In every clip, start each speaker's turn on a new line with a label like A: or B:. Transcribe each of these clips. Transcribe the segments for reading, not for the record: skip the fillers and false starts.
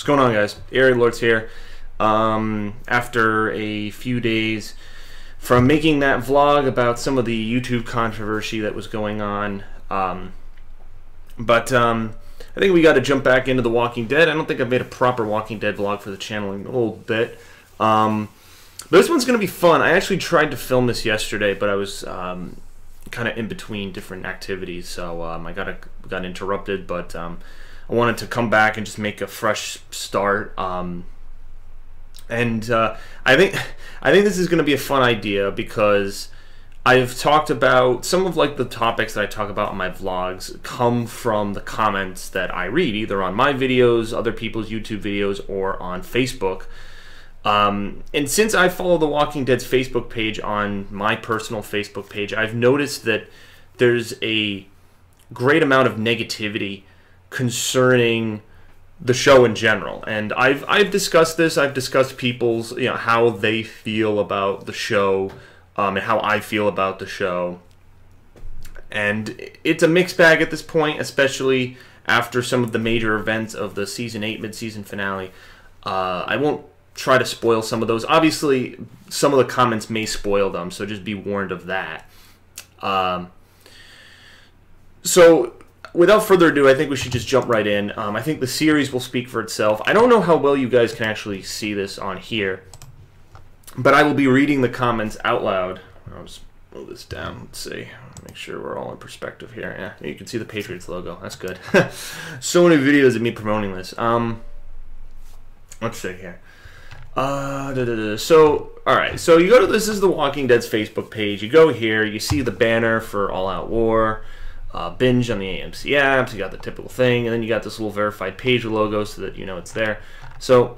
A: going on, guys? TheAireaidLord's here. After a few days from making that vlog about some of the YouTube controversy that was going on, I think we got to jump back into The Walking Dead. I don't think I've made a proper Walking Dead vlog for the channel in a little bit. But this one's going to be fun. I actually tried to film this yesterday, but I was kind of in between different activities, so I got interrupted. But I wanted to come back and just make a fresh start. I think this is going to be a fun idea because I've talked about some of the topics that I talk about in my vlogs come from the comments that I read either on my videos, other people's YouTube videos, or on Facebook. And since I follow The Walking Dead's Facebook page on my personal Facebook page, I've noticed that there's a great amount of negativity concerning the show in general. And I've discussed this. I've discussed people's, how they feel about the show, and how I feel about the show. And it's a mixed bag at this point, especially after some of the major events of the Season 8 mid-season finale. I won't try to spoil some of those. Obviously, some of the comments may spoil them, so just be warned of that. So, without further ado, I think we should just jump right in. I think the series will speak for itself. I don't know how well you guys can actually see this on here, but I will be reading the comments out loud. I'll just move this down. Let's see. Make sure we're all in perspective here. Yeah, you can see the Patriots logo. That's good. So many videos of me promoting this. Let's see here. So, alright, so you go to, this is The Walking Dead's Facebook page. You go here, you see the banner for All Out War, binge on the AMC apps, you got the typical thing, and then you got this little verified page logo so that you know it's there. So,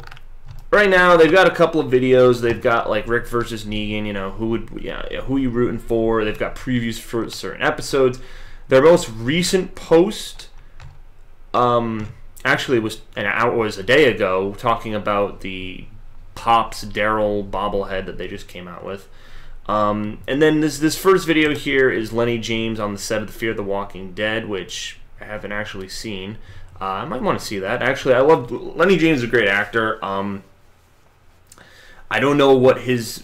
A: right now, they've got a couple of videos. They've got, Rick versus Negan, who you rooting for. They've got previews for certain episodes. Their most recent post, actually, was a day ago, talking about the Pops Daryl bobblehead that they just came out with. And then this first video here is Lenny James on the set of the Fear the Walking Dead, which I haven't actually seen. I might want to see that. Actually, I love Lenny James is a great actor. I don't know what his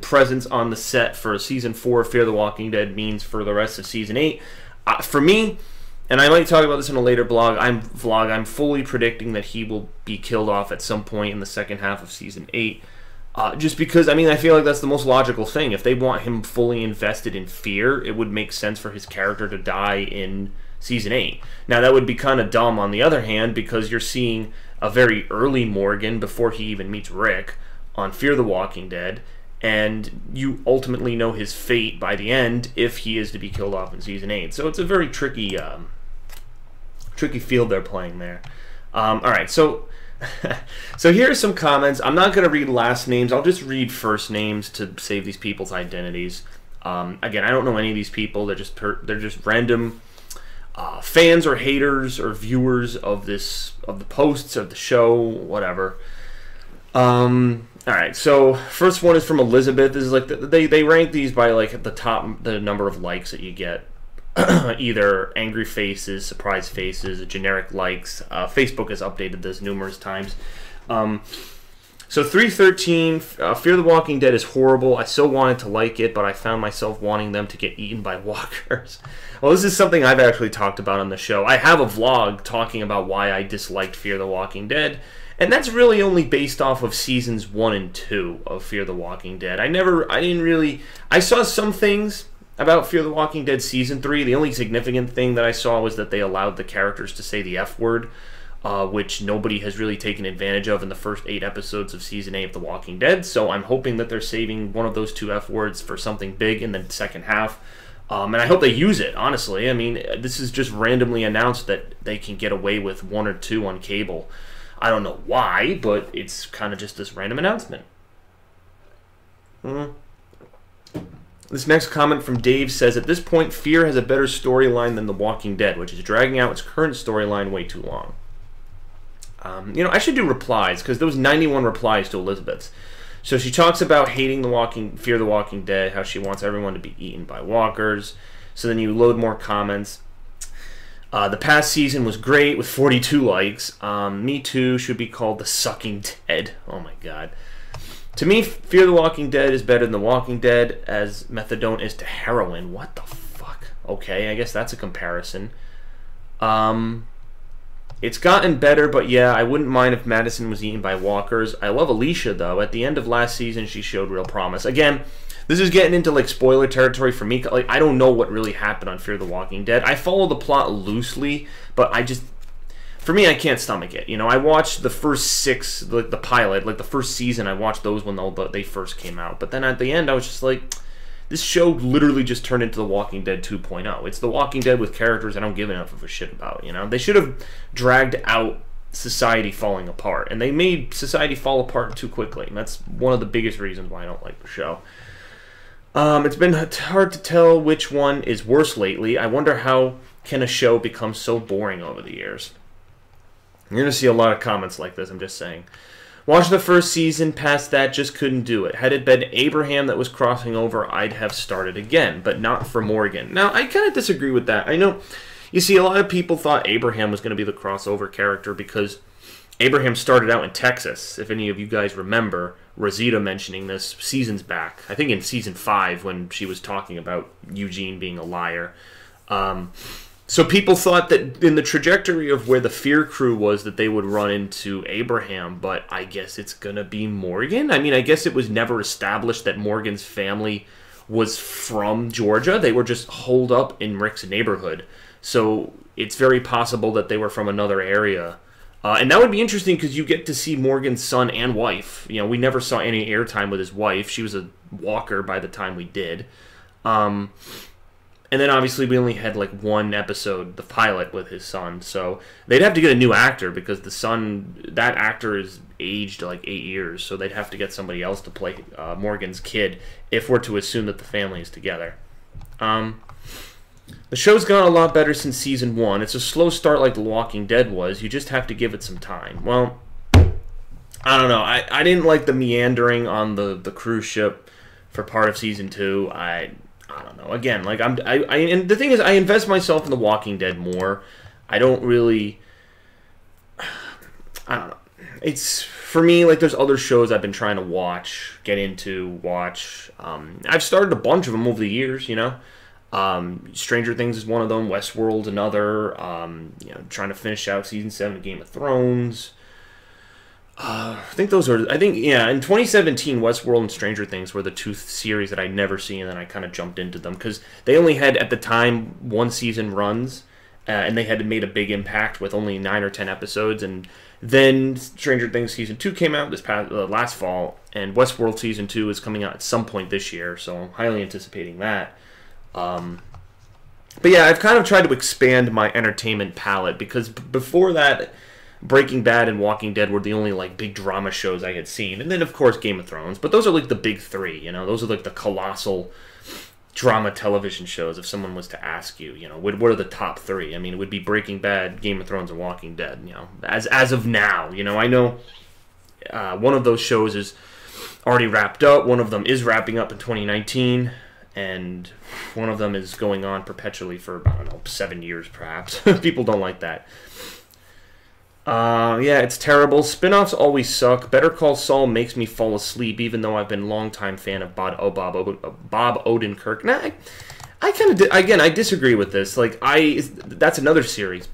A: presence on the set for Season 4 of Fear the Walking Dead means for the rest of Season 8. For me, and I might talk about this in a later vlog, I'm fully predicting that he will be killed off at some point in the second half of Season 8. Just because, I feel like that's the most logical thing. If they want him fully invested in Fear, it would make sense for his character to die in Season 8. Now, that would be kind of dumb on the other hand, because you're seeing a very early Morgan before he even meets Rick on Fear the Walking Dead, and you ultimately know his fate by the end if he is to be killed off in Season 8. So it's a very tricky field they're playing there. Alright, so here are some comments. I'm not going to read last names. I'll just read first names to save these people's identities. Again, I don't know any of these people. They're just random fans or haters or viewers of the posts of the show, whatever. Alright, so first one is from Elizabeth. This is they rank these by the number of likes that you get. Either angry faces, surprised faces, generic likes. Facebook has updated this numerous times. So 313, Fear the Walking Dead is horrible. I so wanted to like it, but I found myself wanting them to get eaten by walkers. Well, this is something I've actually talked about on the show. I have a vlog talking about why I disliked Fear the Walking Dead, and that's really only based off of Seasons 1 and 2 of Fear the Walking Dead. I saw some things about Fear the Walking Dead Season 3. The only significant thing that I saw was that they allowed the characters to say the F word, which nobody has really taken advantage of in the first 8 episodes of Season 8 of The Walking Dead, so I'm hoping that they're saving one of those 2 F words for something big in the second half. And I hope they use it, honestly. This is just randomly announced that they can get away with 1 or 2 on cable. I don't know why, but it's kind of just this random announcement. This next comment from Dave says, at this point, Fear has a better storyline than The Walking Dead, which is dragging out its current storyline way too long. I should do replies, because there was 91 replies to Elizabeth's. So she talks about hating Fear the Walking Dead, how she wants everyone to be eaten by walkers. So then you load more comments. The past season was great with 42 likes. Me Too should be called The Sucking Dead. Oh my god. To me, Fear the Walking Dead is better than The Walking Dead, as methadone is to heroin. What the fuck? Okay, I guess that's a comparison. It's gotten better, but yeah, I wouldn't mind if Madison was eaten by walkers. I love Alicia, though. At the end of last season, she showed real promise. Again, this is getting into, like, spoiler territory for me. Like, I don't know what really happened on Fear the Walking Dead. I follow the plot loosely, but I just... For me, I can't stomach it. You know, I watched the first 6, like the pilot, like the first season, I watched those when they first came out. But then at the end, I was just like, this show literally just turned into The Walking Dead 2.0. It's The Walking Dead with characters I don't give enough of a shit about, you know? They should have dragged out society falling apart, and they made society fall apart too quickly. And that's one of the biggest reasons why I don't like the show. It's been hard to tell which one is worse lately. I wonder how can a show become so boring over the years. You're going to see a lot of comments like this, I'm just saying. Watched the first season, past that, just couldn't do it. Had it been Abraham that was crossing over, I'd have started again, but not for Morgan. Now, I kind of disagree with that. I know, you see, a lot of people thought Abraham was going to be the crossover character because Abraham started out in Texas. If any of you guys remember Rosita mentioning this seasons back, I think in season 5 when she was talking about Eugene being a liar. So people thought that in the trajectory of where the Fear Crew was that they would run into Abraham, but I guess it's going to be Morgan. I mean, I guess it was never established that Morgan's family was from Georgia. They were just holed up in Rick's neighborhood. So it's very possible that they were from another area. And that would be interesting because you get to see Morgan's son and wife. You know, we never saw any airtime with his wife. She was a walker by the time we did. And then obviously we only had like one episode, the pilot, with his son. So they'd have to get a new actor because the son, that actor is aged like 8 years. So they'd have to get somebody else to play Morgan's kid if we're to assume that the family is together. The show's gone a lot better since season 1. It's a slow start like The Walking Dead was. You just have to give it some time. Well, I don't know. I didn't like the meandering on the cruise ship for part of season 2. I don't know. Again, like and the thing is, I invest myself in The Walking Dead more. I don't really. I don't know. It's for me like there's other shows I've been trying to get into. I've started a bunch of them over the years. You know, Stranger Things is one of them. Westworld's another. You know, trying to finish out season 7 of Game of Thrones. I think yeah, in 2017, Westworld and Stranger Things were the 2 series that I'd never seen, and then I kind of jumped into them, because they only had, at the time, 1 season runs, and they had made a big impact with only 9 or 10 episodes, and then Stranger Things Season 2 came out last fall, and Westworld Season 2 is coming out at some point this year, so I'm highly anticipating that. But yeah, I've kind of tried to expand my entertainment palette, because before that, Breaking Bad and Walking Dead were the only like big drama shows I had seen, and then of course Game of Thrones. But those are like the big 3, you know. Those are like the colossal drama television shows. If someone was to ask you, you know, what are the top 3? I mean, it would be Breaking Bad, Game of Thrones, and Walking Dead. You know, as of now, you know, I know one of those shows is already wrapped up. One of them is wrapping up in 2019, and one of them is going on perpetually for, I don't know, 7 years perhaps. People don't like that. Yeah, it's terrible. Spin-offs always suck. Better Call Saul makes me fall asleep, even though I've been a longtime fan of Bob Odenkirk. Now, I kind of, again, I disagree with this. Like, that's another series.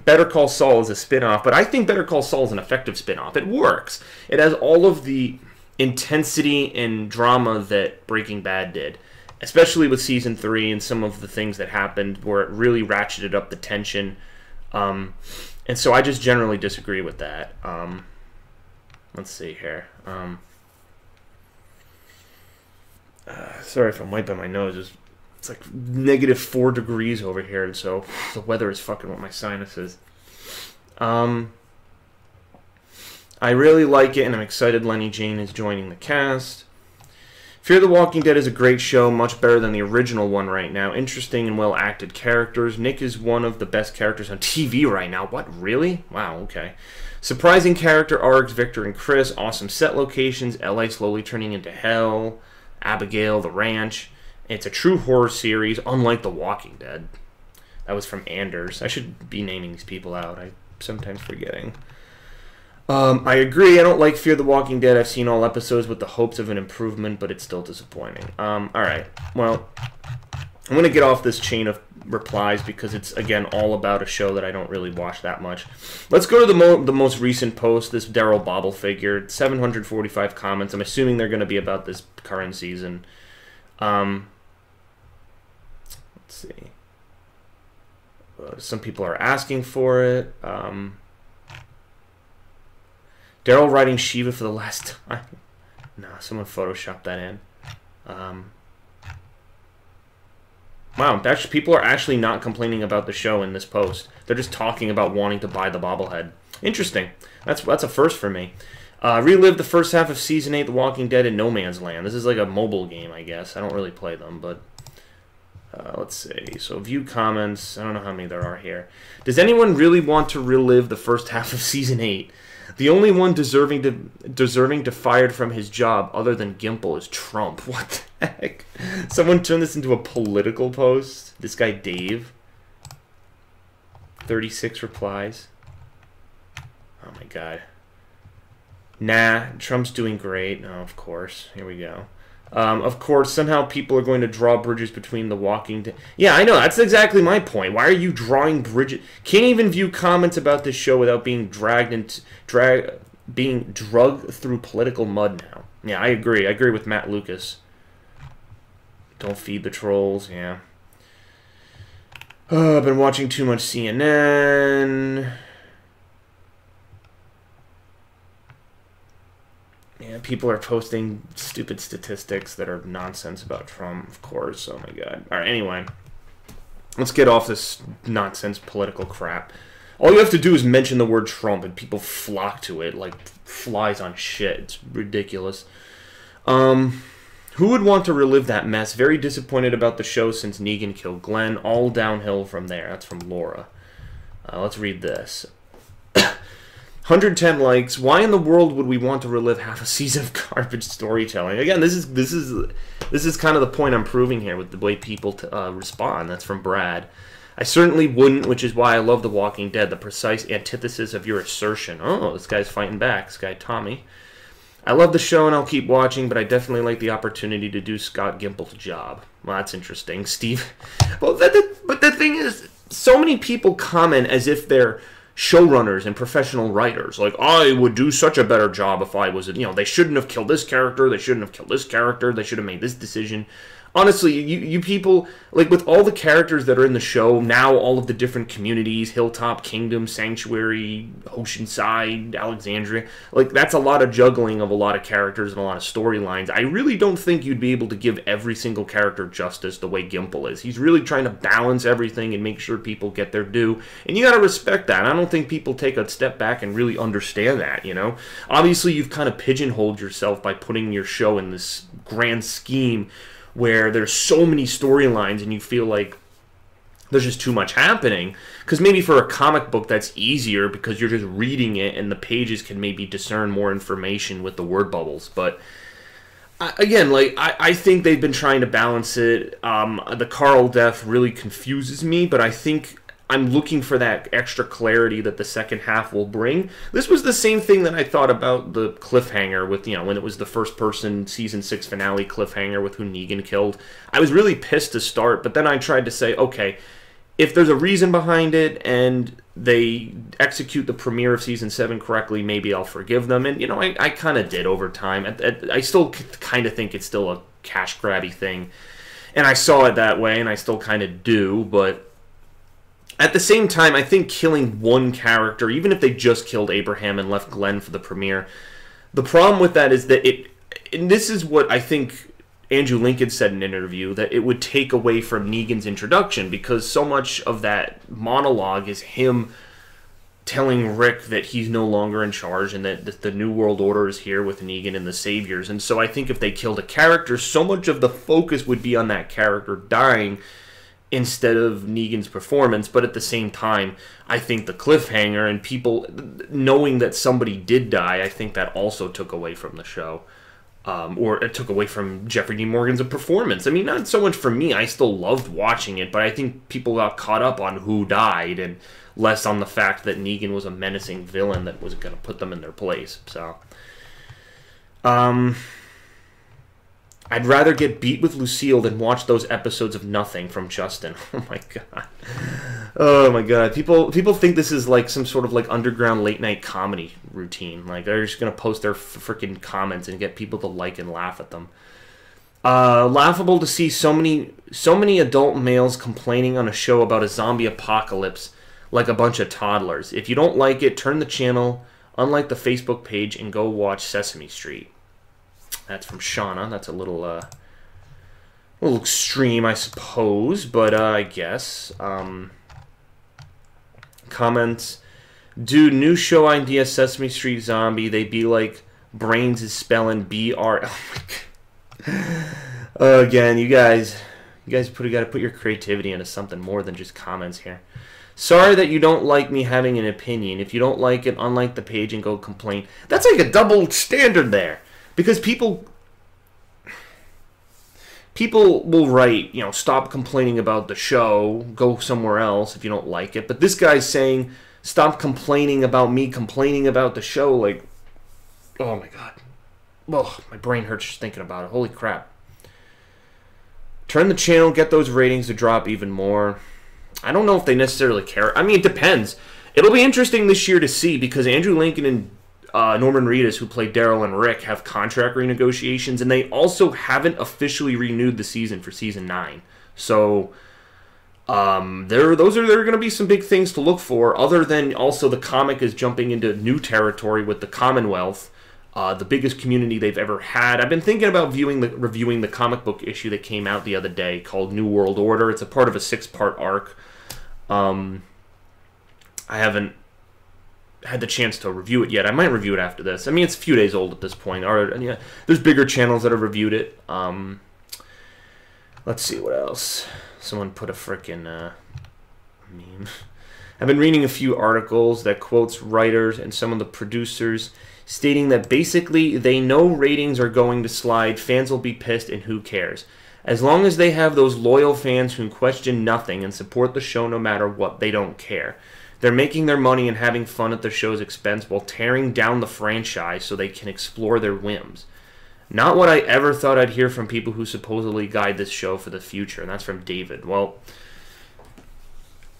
A: Better Call Saul is a spin-off, but I think Better Call Saul is an effective spin-off. It works. It has all of the intensity and drama that Breaking Bad did, especially with Season 3 and some of the things that happened where it really ratcheted up the tension. And so I just generally disagree with that. Let's see here. Sorry if I'm wiping my nose. It's like -4 degrees over here, and so the weather is fucking with my sinuses. I really like it, and I'm excited Lenny Jane is joining the cast. Fear the Walking Dead is a great show, much better than the original one right now. Interesting and well-acted characters. Nick is one of the best characters on TV right now. What, really? Wow, okay. Surprising character arcs, Victor and Chris. Awesome set locations. LA slowly turning into hell. Abigail, the ranch. It's a true horror series, unlike The Walking Dead. That was from Anders. I should be naming these people out. I'm sometimes forgetting. I agree. I don't like Fear the Walking Dead. I've seen all episodes with the hopes of an improvement, but it's still disappointing. All right. Well, I'm going to get off this chain of replies because it's, again, all about a show that I don't really watch that much. Let's go to the most recent post, this Daryl Bobble figure. 745 comments. I'm assuming they're going to be about this current season. Let's see. Some people are asking for it. Daryl writing Shiva for the last time. Nah, someone photoshopped that in. Wow, actually, people are actually not complaining about the show in this post. They're just talking about wanting to buy the bobblehead. Interesting. That's a first for me. Relive the first half of Season 8 The Walking Dead in No Man's Land. This is like a mobile game, I guess. I don't really play them, but... let's see. So, view comments. I don't know how many there are here. Does anyone really want to relive the first half of Season 8? The only one deserving to fired from his job other than Gimple is Trump. What the heck? Someone turned this into a political post. This guy Dave. 36 replies. Oh my god. Nah, Trump's doing great. Oh, of course. Here we go. Of course, somehow people are going to draw bridges between The Walking Dead. Yeah, I know. That's exactly my point. Why are you drawing bridges? Can't even view comments about this show without being being drugged through political mud now. Yeah, I agree. I agree with Matt Lucas. Don't feed the trolls. Yeah. I've been watching too much CNN. Yeah, people are posting stupid statistics that are nonsense about Trump, of course. Oh my god. Alright, anyway. Let's get off this nonsense political crap. All you have to do is mention the word Trump and people flock to it like flies on shit. It's ridiculous. Who would want to relive that mess? Very disappointed about the show since Negan killed Glenn. All downhill from there. That's from Laura. Let's read this. 110 likes. Why in the world would we want to relive half a season of garbage storytelling? Again, this is kind of the point I'm proving here with the way people respond. That's from Brad. I certainly wouldn't, which is why I love The Walking Dead, the precise antithesis of your assertion. Oh, this guy's fighting back. This guy Tommy. I love the show and I'll keep watching, but I definitely like the opportunity to do Scott Gimple's job. Well, that's interesting, Steve. Well, but the thing is, so many people comment as if they're showrunners and professional writers. Like, I would do such a better job if I was, they shouldn't have killed this character, they shouldn't have killed this character, they should have made this decision. Honestly, you people, like, with all the characters that are in the show, now all of the different communities, Hilltop, Kingdom, Sanctuary, Oceanside, Alexandria, like, that's a lot of juggling of a lot of characters and a lot of storylines. I really don't think you'd be able to give every single character justice the way Gimple is. He's really trying to balance everything and make sure people get their due, and you gotta respect that. I don't think people take a step back and really understand that, Obviously, you've kind of pigeonholed yourself by putting your show in this grand scheme where there's so many storylines and you feel like there's just too much happening. Because maybe for a comic book that's easier because you're just reading it and the pages can maybe discern more information with the word bubbles. But again, I think they've been trying to balance it. The Carl death really confuses me, but I think I'm looking for that extra clarity that the second half will bring. This was the same thing that I thought about the cliffhanger with, when it was the first-person Season 6 finale cliffhanger with who Negan killed. I was really pissed to start, but then I tried to say, okay, if there's a reason behind it and they execute the premiere of Season 7 correctly, maybe I'll forgive them. And, I kind of did over time. I still kind of think it's still a cash-grabby thing. And I saw it that way, and I still kind of do, but at the same time, I think killing one character, even if they just killed Abraham and left Glenn for the premiere, the problem with that is that and this is what I think Andrew Lincoln said in an interview, that it would take away from Negan's introduction, because so much of that monologue is him telling Rick that he's no longer in charge and that the New World Order is here with Negan and the Saviors. And so I think if they killed a character, so much of the focus would be on that character dying instead of Negan's performance. But at the same time, I think the cliffhanger and people knowing that somebody did die, I think that also took away from the show. or it took away from Jeffrey D. Morgan's performance. I mean, not so much for me. I still loved watching it, but I think people got caught up on who died and less on the fact that Negan was a menacing villain that was going to put them in their place. So, I'd rather get beat with Lucille than watch those episodes of nothing from Justin. Oh my god. Oh my god. People think this is like some sort of like underground late night comedy routine. Like they're just gonna post their freaking comments and get people to like and laugh at them. Laughable to see so many adult males complaining on a show about a zombie apocalypse like a bunch of toddlers. If you don't like it, turn the channel, unlike the Facebook page, and go watch Sesame Street. That's from Shauna. That's a little extreme, I suppose, but I guess. Comments. Dude, new show idea, Sesame Street Zombie. They be like, brains is spelling B-R. Oh my god. Again, you guys got to put your creativity into something more than just comments here. Sorry that you don't like me having an opinion. If you don't like it, unlike the page and go complain. That's like a double standard there. Because people will write, stop complaining about the show, go somewhere else if you don't like it. But this guy's saying, stop complaining about me complaining about the show. Like, oh my god. Oh, my brain hurts just thinking about it. Holy crap. Turn the channel, get those ratings to drop even more. I don't know if they necessarily care. I mean, it depends. It'll be interesting this year to see because Andrew Lincoln and Norman Reedus, who played Daryl and Rick, have contract renegotiations, and they also haven't officially renewed the season for season 9. So, there are going to be some big things to look for. Other than also the comic is jumping into new territory with the Commonwealth, the biggest community they've ever had. I've been thinking about reviewing the comic book issue that came out the other day called New World Order. It's a part of a 6-part arc. I haven't had the chance to review it yet. I might review it after this. I mean, it's a few days old at this point. And yeah, there's bigger channels that have reviewed it. Let's see what else. Someone put a frickin' meme. I've been reading a few articles that quotes writers and some of the producers stating that basically they know ratings are going to slide, fans will be pissed, and who cares? As long as they have those loyal fans who question nothing and support the show no matter what, they don't care. They're making their money and having fun at the show's expense while tearing down the franchise so they can explore their whims. Not what I ever thought I'd hear from people who supposedly guide this show for the future. And that's from David. Well,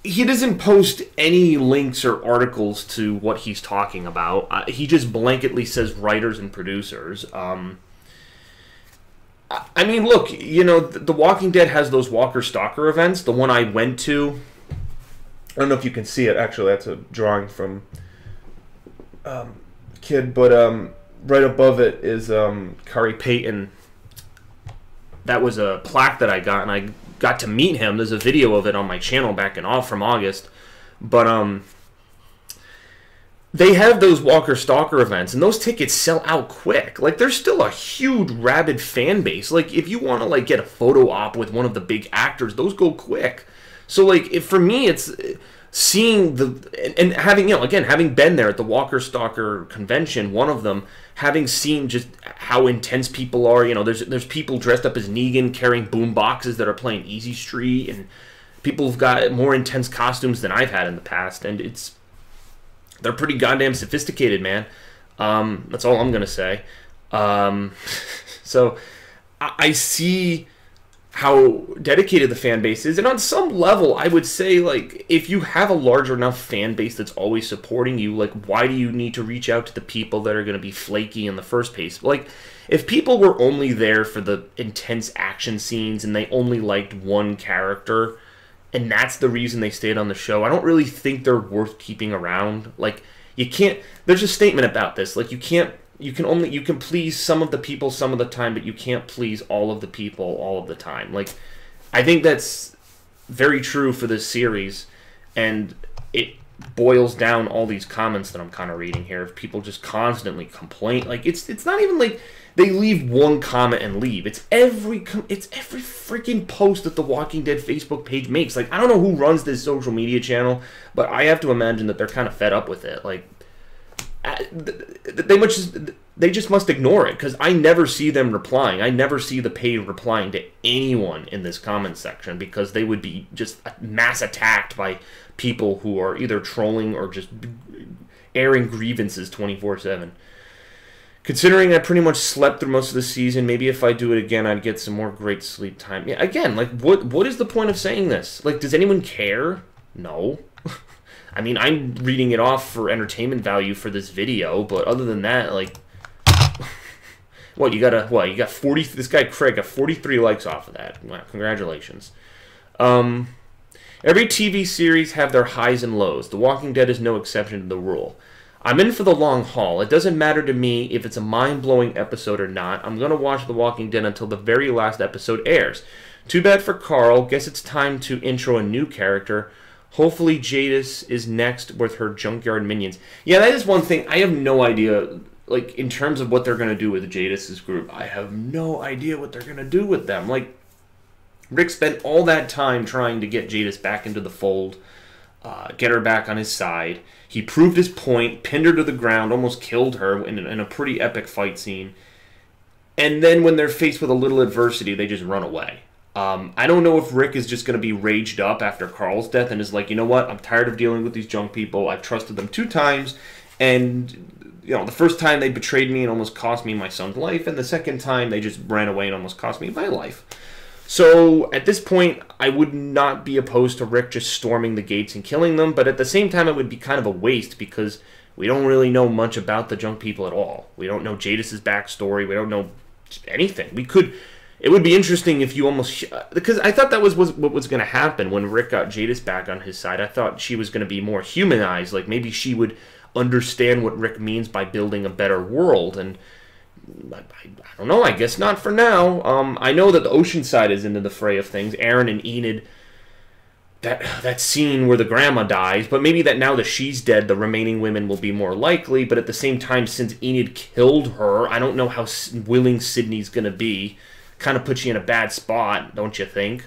A: he doesn't post any links or articles to what he's talking about. He just blanketly says writers and producers. I mean, look, The Walking Dead has those Walker Stalker events. The one I went to, I don't know if you can see it. Actually, that's a drawing from Kid, but right above it is Kari Payton. That was a plaque that I got, and I got to meet him. There's a video of it on my channel back from August. But they have those Walker Stalker events, and those tickets sell out quick. Like, there's still a huge, rabid fan base. Like, if you want to, like, get a photo op with one of the big actors, those go quick. So, like, for me, it's seeing and having, again, having been there at the Walker Stalker convention, one of them, having seen just how intense people are. There's people dressed up as Negan carrying boom boxes that are playing Easy Street, and people have got more intense costumes than I've had in the past, and they're pretty goddamn sophisticated, man. That's all I'm going to say. So I see how dedicated the fan base is, and on some level, I would say, like, if you have a large enough fan base that's always supporting you, like, why do you need to reach out to the people that are going to be flaky in the first place? Like, if people were only there for the intense action scenes and they only liked one character, and that's the reason they stayed on the show, I don't really think they're worth keeping around. Like, you can't, there's a statement about this, like, you can please some of the people some of the time, but you can't please all of the people all of the time. Like, I think that's very true for this series, and it boils down all these comments that I'm kind of reading here of people just constantly complain. Like, it's not even like they leave one comment and leave. It's every freaking post that the Walking Dead Facebook page makes. Like, I don't know who runs this social media channel, but I have to imagine that they're kind of fed up with it. Like, they just must ignore it, because I never see them replying. I never see the page replying to anyone in this comment section, because they would be just mass attacked by people who are either trolling or just airing grievances 24/7. Considering I pretty much slept through most of the season, maybe if I do it again, I'd get some more great sleep time. Yeah, again, like, what is the point of saying this? Like, does anyone care? No. I mean, I'm reading it off for entertainment value for this video, but other than that, like, what, you got 40, this guy Craig got 43 likes off of that. Wow, congratulations. Every TV series have their highs and lows. The Walking Dead is no exception to the rule. I'm in for the long haul. It doesn't matter to me if it's a mind-blowing episode or not. I'm going to watch The Walking Dead until the very last episode airs. Too bad for Carl. Guess it's time to intro a new character. Hopefully Jadis is next with her junkyard minions. Yeah, that is one thing. I have no idea, like, in terms of what they're going to do with Jadis' group. I have no idea what they're going to do with them. Like, Rick spent all that time trying to get Jadis back into the fold, get her back on his side. He proved his point, pinned her to the ground, almost killed her in a pretty epic fight scene. And then when they're faced with a little adversity, they just run away. I don't know if Rick is just going to be raged up after Carl's death and is like, you know what, I'm tired of dealing with these junk people. I've trusted them 2 times, and, you know, the first time they betrayed me and almost cost me my son's life, and the second time they just ran away and almost cost me my life. So, at this point, I would not be opposed to Rick just storming the gates and killing them, but at the same time, it would be kind of a waste, because we don't really know much about the junk people at all. We don't know Jadis' backstory. We don't know anything. It would be interesting if you almost... Because I thought that was what was going to happen when Rick got Jadis back on his side. I thought she was going to be more humanized. Like, maybe she would understand what Rick means by building a better world. And I don't know. I guess not for now. I know that the Oceanside is into the fray of things. Aaron and Enid... That scene where the grandma dies. But maybe that now that she's dead, the remaining women will be more likely. But at the same time, since Enid killed her, I don't know how willing Sydney's going to be. Kind of puts you in a bad spot, don't you think?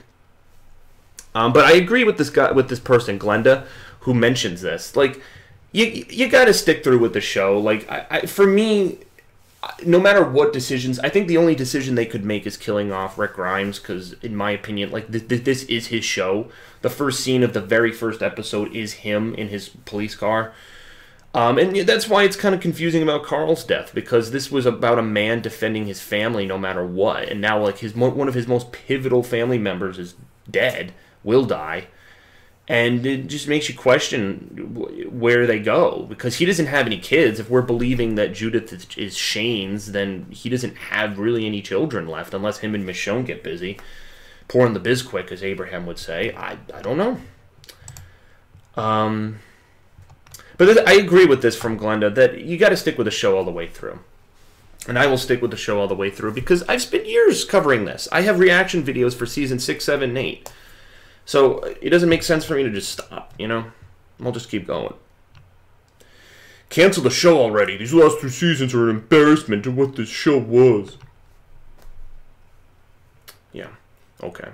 A: But I agree with this guy, with this person, Glenda, who mentions this. Like, you got to stick through with the show. Like, for me, no matter what decisions, I think the only decision they could make is killing off Rick Grimes, because in my opinion, like, this is his show. The first scene of the very first episode is him in his police car. And that's why it's kind of confusing about Carl's death, because this was about a man defending his family no matter what, and now, like, one of his most pivotal family members is dead, will die, and it just makes you question where they go, because he doesn't have any kids. If we're believing that Judith is Shane's, then he doesn't have really any children left, unless him and Michonne get busy. Pouring the biz quick, as Abraham would say. I don't know. But I agree with this from Glenda, that you got to stick with the show all the way through. And I will stick with the show all the way through, because I've spent years covering this. I have reaction videos for season 6, 7, and 8. So it doesn't make sense for me to just stop, you know? I'll just keep going. Cancel the show already. These last 2 seasons are an embarrassment to what this show was. Yeah, okay.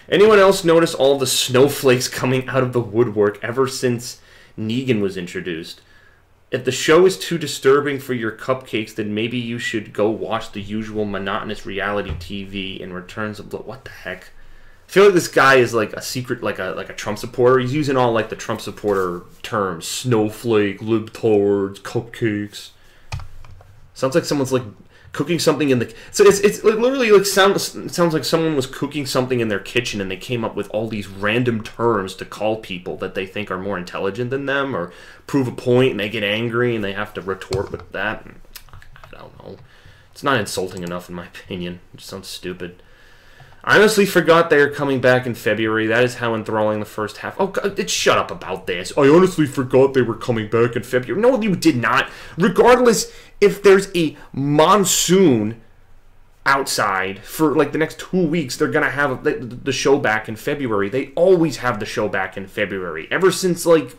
A: Anyone else notice all the snowflakes coming out of the woodwork ever since Negan was introduced? If the show is too disturbing for your cupcakes, then maybe you should go watch the usual monotonous reality TV and Returns of the... What the heck? I feel like this guy is like a secret, like a Trump supporter. He's using all like the Trump supporter terms: snowflake, libtards, cupcakes. Sounds like someone's like cooking something in the... So it's like literally like sounds like someone was cooking something in their kitchen and they came up with all these random terms to call people that they think are more intelligent than them or prove a point, and they get angry and they have to retort with that. I don't know. It's not insulting enough in my opinion. It just sounds stupid. I honestly forgot they were coming back in February. That is how enthralling the first half... Oh, God, shut up about this. I honestly forgot they were coming back in February. No, you did not. Regardless, if there's a monsoon outside for, like, the next 2 weeks, they're going to have the show back in February. They always have the show back in February. Ever since, like,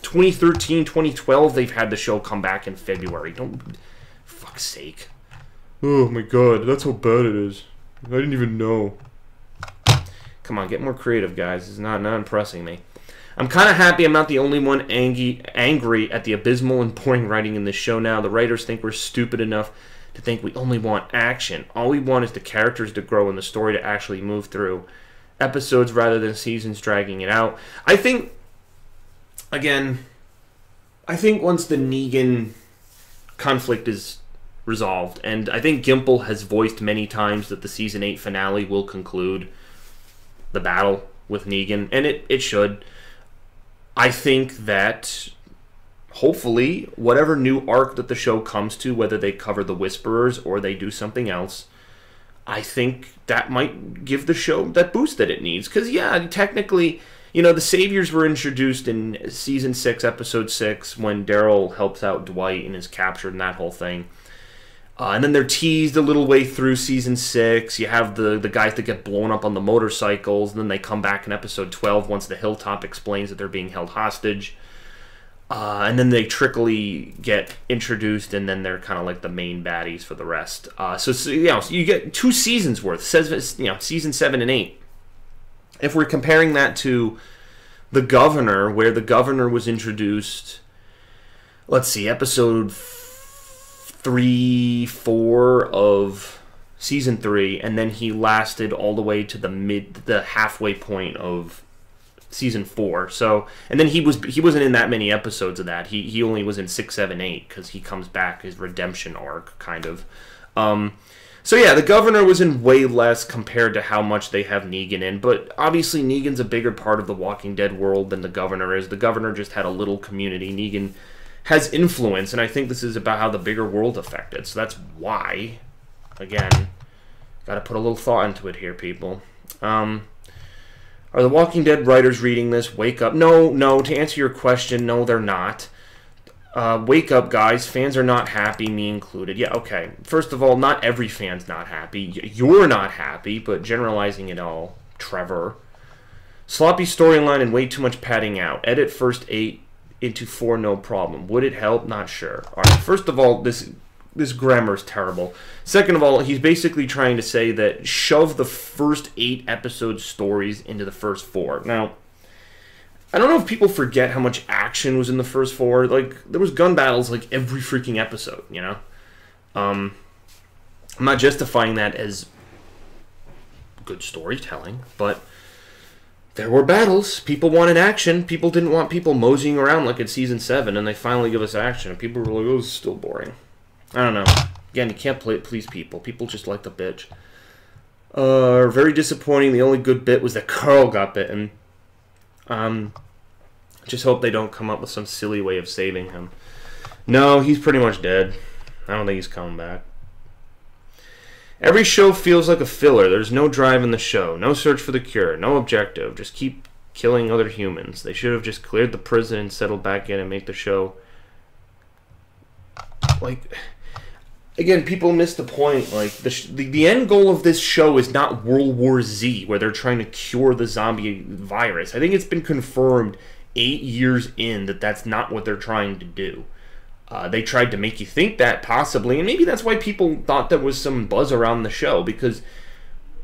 A: 2013, 2012, they've had the show come back in February. Don't... Fuck's sake. Oh, my God. That's how bad it is. I didn't even know. Come on, get more creative, guys. It's not impressing me. I'm kind of happy I'm not the only one angry at the abysmal and boring writing in this show now. The writers think we're stupid enough to think we only want action. All we want is the characters to grow and the story to actually move through episodes rather than seasons dragging it out. I think, again, once the Negan conflict is resolved, and I think Gimple has voiced many times that the Season 8 finale will conclude the battle with Negan, and it should. I think that hopefully whatever new arc that the show comes to, whether they cover the Whisperers or they do something else, I think that might give the show that boost that it needs. Because, yeah, technically, you know, the Saviors were introduced in Season 6, Episode 6, when Daryl helps out Dwight and is captured and that whole thing. And then they're teased a little way through Season 6. You have the guys that get blown up on the motorcycles, and then they come back in Episode 12 once the Hilltop explains that they're being held hostage. And then they trickily get introduced, and then they're kind of like the main baddies for the rest. So you get 2 seasons worth, Season 7 and 8. If we're comparing that to The Governor, where the Governor was introduced, let's see, Episode 3, 4 of Season 3, and then he lasted all the way to the halfway point of Season 4. So, and then he wasn't in that many episodes of that. He only was in 6, 7, 8 because he comes back, his redemption arc, kind of. So yeah, the Governor was in way less compared to how much they have Negan in, but obviously Negan's a bigger part of the Walking Dead world than the Governor is. The Governor just had a little community. Negan has influence, and I think this is about how the bigger world affected. So that's why, again, got to put a little thought into it here, people. Are the Walking Dead writers reading this? Wake up. No, to answer your question, no, they're not. Wake up, guys. Fans are not happy, me included. Yeah, okay. First of all, not every fan's not happy. You're not happy, but generalizing it all, Trevor. Sloppy storyline and way too much padding out. Edit first 8 into 4, no problem. Would it help? Not sure. All right. First of all, this grammar is terrible. Second of all, he's basically trying to say that shove the first 8 episode stories into the first 4. Now, I don't know if people forget how much action was in the first 4. Like, there was gun battles like every freaking episode, you know? I'm not justifying that as good storytelling, but there were battles. People wanted action. People didn't want people moseying around like in Season 7, and they finally give us action. And people were like, oh, this is still boring. I don't know. Again, you can't please people. People just like the bitch. Very disappointing. The only good bit was that Carl got bitten. Just hope they don't come up with some silly way of saving him. No, he's pretty much dead. I don't think he's coming back. Every show feels like a filler. There's no drive in the show. No search for the cure. No objective. Just keep killing other humans. They should have just cleared the prison and settled back in and make the show... Like... Again, people miss the point. Like the end goal of this show is not World War Z, where they're trying to cure the zombie virus. I think it's been confirmed 8 years in that that's not what they're trying to do. They tried to make you think that, possibly, and maybe that's why people thought there was some buzz around the show, because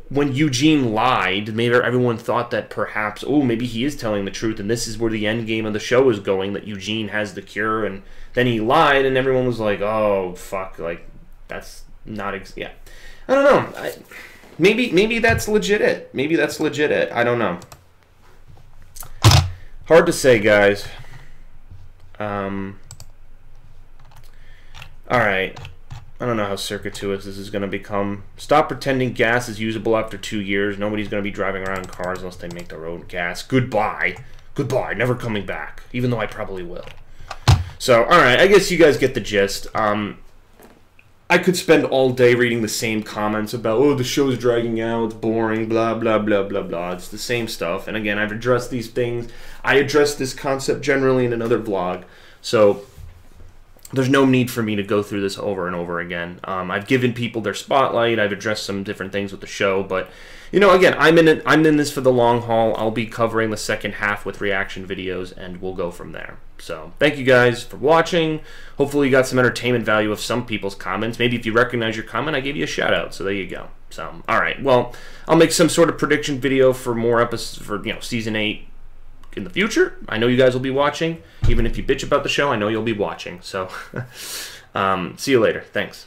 A: when Eugene lied, maybe everyone thought that perhaps, oh, maybe he is telling the truth, and this is where the end game of the show is going, that Eugene has the cure, and then he lied, and everyone was like, oh, fuck, like, that's not, yeah. I don't know. Maybe that's legit it. Maybe that's legit it. I don't know. Hard to say, guys. Alright. I don't know how circuitous this is going to become. Stop pretending gas is usable after 2 years. Nobody's going to be driving around in cars unless they make their own gas. Goodbye. Goodbye. Never coming back. Even though I probably will. So, alright. I guess you guys get the gist. I could spend all day reading the same comments about, oh, the show's dragging out, it's boring, blah, blah, blah, blah, blah. It's the same stuff. And again, I've addressed these things. I addressed this concept generally in another vlog. So there's no need for me to go through this over and over again. I've given people their spotlight. I've addressed some different things with the show. But, you know, again, I'm in this for the long haul. I'll be covering the second half with reaction videos, and we'll go from there. So, thank you guys for watching. Hopefully you got some entertainment value of some people's comments. Maybe if you recognize your comment, I gave you a shout out. So there you go. So, alright. Well, I'll make some sort of prediction video for more episodes for, you know, Season 8 in the future. I know you guys will be watching. Even if you bitch about the show, I know you'll be watching. So, see you later. Thanks.